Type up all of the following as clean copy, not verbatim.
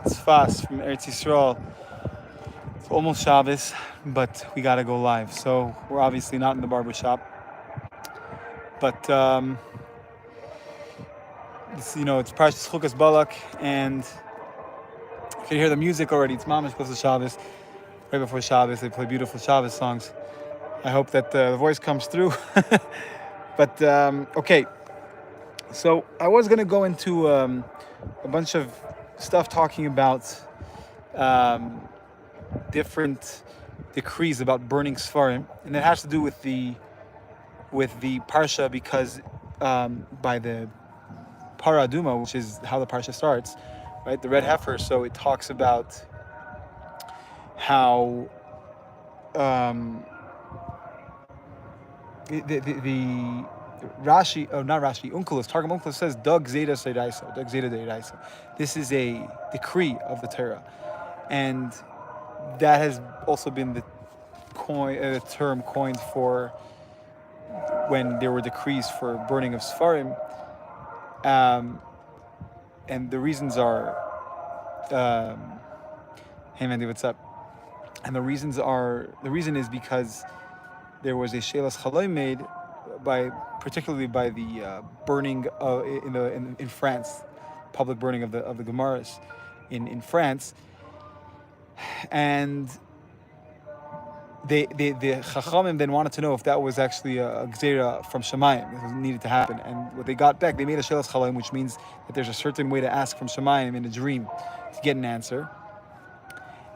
Tzfas from Eretz Yisrael. It's almost Shabbos, but we gotta go live. So we're obviously not in the barber shop, but it's Parshas Chukas-Balak, and you can hear the music already. It's mamish close to Shabbos. Right before Shabbos, they play beautiful Shabbos songs. I hope that the voice comes through. But okay, so I was gonna go into a bunch of stuff talking about different decrees about burning Sfarim, and it has to do with the Parsha, because by the Parah Aduma, which is how the Parsha starts, right? The red heifer. So it talks about how the Rashi, not Rashi, Unkelos, Targum Unkelos says, Dag Zeta Seiraiso, Dag Zeta Deiraiso. This is a decree of the Torah. And that has also been the term coined for when there were decrees for burning of Sfarim. And the reasons are, hey Mandy, what's up? And the reason is because there was a Shelas Chaloi made particularly by the burning in France, public burning of the Gemaras in France, and the Chachamim then wanted to know if that was actually a Gzeira from Shemayim that needed to happen. And what they got back, they made a Shelas Chalaim, which means that there's a certain way to ask from Shemayim in a dream to get an answer.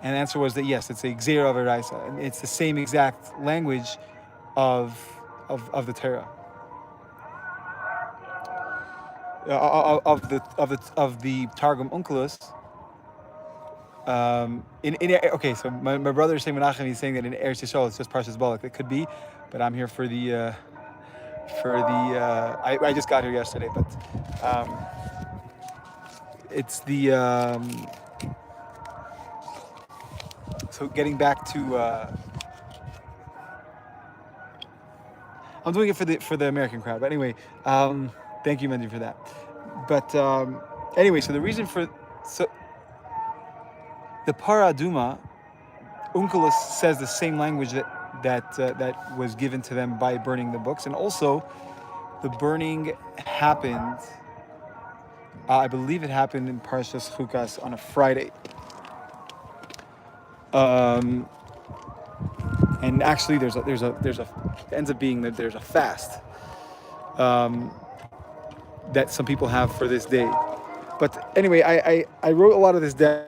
And the answer was that yes, it's a Gzeira of Eraisa, and it's the same exact language of the Torah, of the Targum Unkelos. Okay, so my brother is saying Menachem, he's saying that in Eretz Yisrael it's just Parshas Balak. It could be, but I'm here for the I just got here yesterday, but it's the so getting back to I'm doing it for the American crowd, but anyway, thank you, Mendy, for that. But anyway, so the reason for the Parah Aduma, Unkelos says the same language that was given to them by burning the books, and also the burning happened. I believe it happened in Parshas Chukas on a Friday. And actually, there's a it ends up being that there's a fast that some people have for this day. But anyway, I wrote a lot of this down.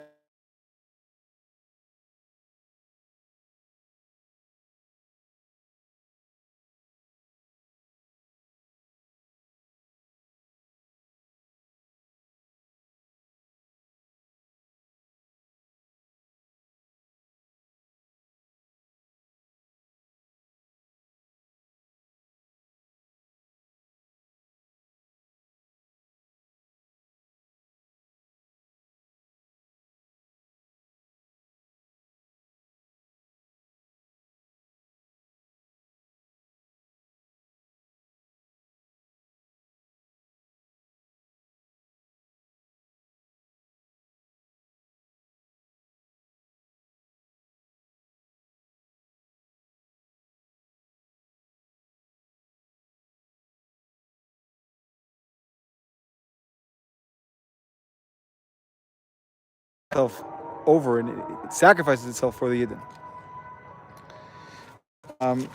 Over, and it sacrifices itself for the Yidden.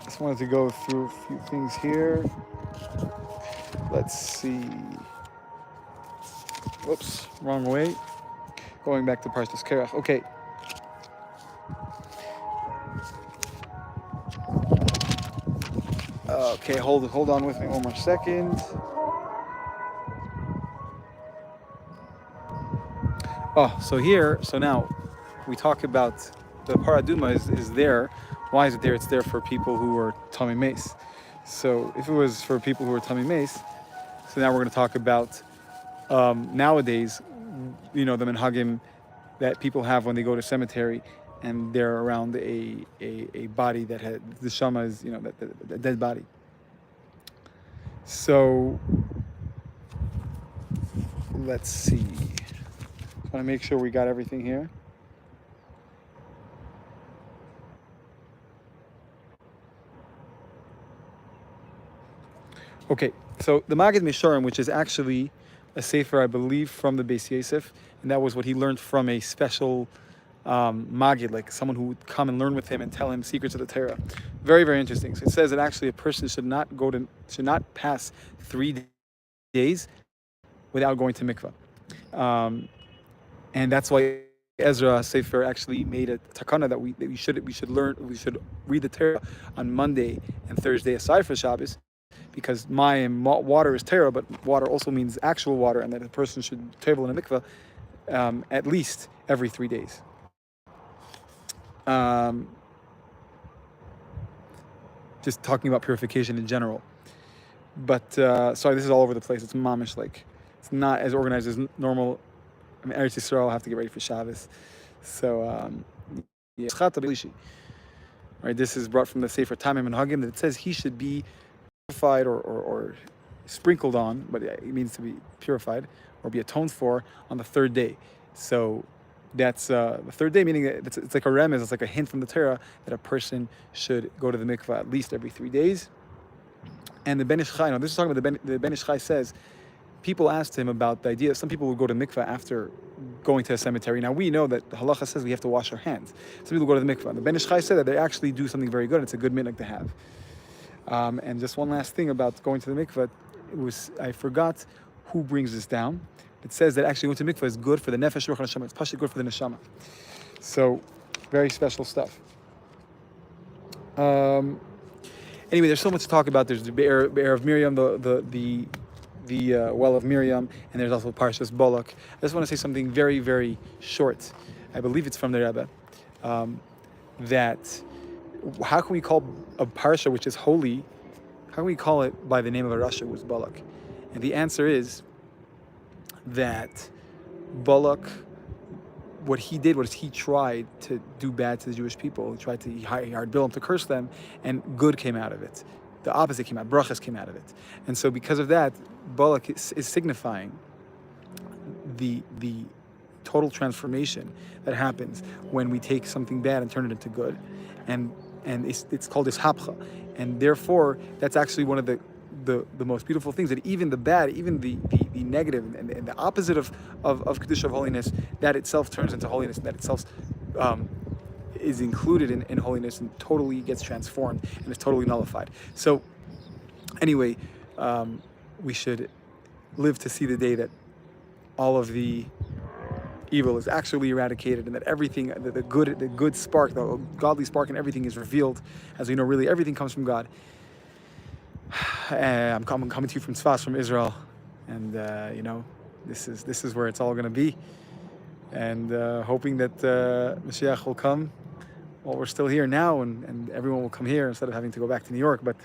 Just wanted to go through a few things here. Let's see. Whoops, wrong way. Going back to Parshas Kerach. Okay. Okay, hold on with me one more second. So now we talk about the Paraduma is there. Why is it there? It's there for people who are Tommy Mace. So if it was for people who are Tommy Mace, so now we're going to talk about nowadays, the minhagim that people have when they go to cemetery and they're around a body that had the shama is the dead body. So let's see. I want to make sure we got everything here. Okay, so the Magid Misharim, which is actually a sefer, I believe, from the Beis Yosef, and that was what he learned from a special Magid, like someone who would come and learn with him and tell him secrets of the Torah. Very, very interesting. So it says that actually a person should not pass 3 days without going to mikvah, and that's why Ezra Sefer actually made a takana that we should read the Torah on Monday and Thursday aside for Shabbos, because water is Torah, but water also means actual water, and that a person should tevel in a mikvah at least every 3 days. Just talking about purification in general. But sorry, this is all over the place. It's mamish, like it's not as organized as normal. I mean, Eretz Yisrael, have to get ready for Shabbos. So, right, this is brought from the Sefer Tamim and Hagim, that it says he should be purified or sprinkled on, but it means to be purified or be atoned for on the 3rd day. So that's the 3rd day, meaning that it's like a remez, it's like a hint from the Torah that a person should go to the mikvah at least every 3 days. And the Ben Ish Chai, this is talking about the Ben Ish Chai says, people asked him about the idea that some people would go to mikvah after going to a cemetery. Now we know that the halacha says we have to wash our hands. Some people go to the mikvah. The Ben Ish Chai said that they actually do something very good. It's a good minhag to have. And just one last thing about going to the mikvah, I forgot who brings this down. It says that actually going to mikvah is good for the nefesh, ruach, and neshama. It's pashut good for the neshama. So, very special stuff. Anyway, there's so much to talk about. There's the Be'er of Miriam, the well of Miriam, and there's also Parshas Balak. I just want to say something very, very short. I believe it's from the Rebbe. That how can we call a parsha which is holy? How can we call it by the name of a rasha, who is Balak? And the answer is that Balak, what he did was he tried to do bad to the Jewish people. He hired Bilam to curse them, and good came out of it. The opposite came out, brachas came out of it. And so because of that, Balak is signifying the total transformation that happens when we take something bad and turn it into good. And it's called ishapcha. And therefore, that's actually one of the most beautiful things, that even the bad, even the negative and the opposite of kedusha, of holiness, that itself turns into holiness, and that itself is included in holiness and totally gets transformed and is totally nullified. So anyway, we should live to see the day that all of the evil is actually eradicated, and that everything, the good spark, the godly spark in everything is revealed. As we know, really everything comes from God. I'm coming to you from Tzfas, from Israel, and this is where it's all going to be, and hoping that Mashiach will come while we're still here now, and everyone will come here instead of having to go back to New York. But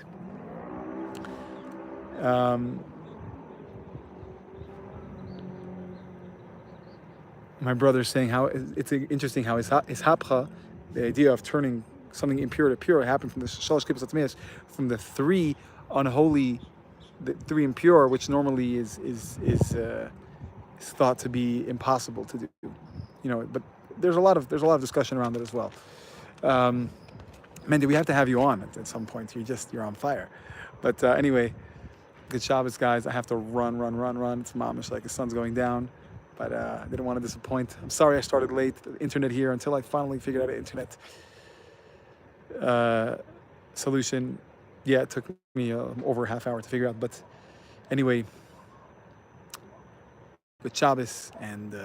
my brother's saying how it's interesting how ishapcha, the idea of turning something impure to pure, happened from the shalosh klipas atmeis, from the 3 unholy, the 3 impure, which normally is thought to be impossible to do, But there's a lot of discussion around it as well. Mendy, we have to have you on at some point. You're on fire. But anyway, good Shabbos, guys. I have to run. It's mamish, like the sun's going down. But I didn't want to disappoint. I'm sorry I started late. The internet here, until I finally figured out an internet solution. Yeah, it took me over a half hour to figure out. But anyway, good Shabbos and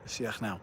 Mashiach now.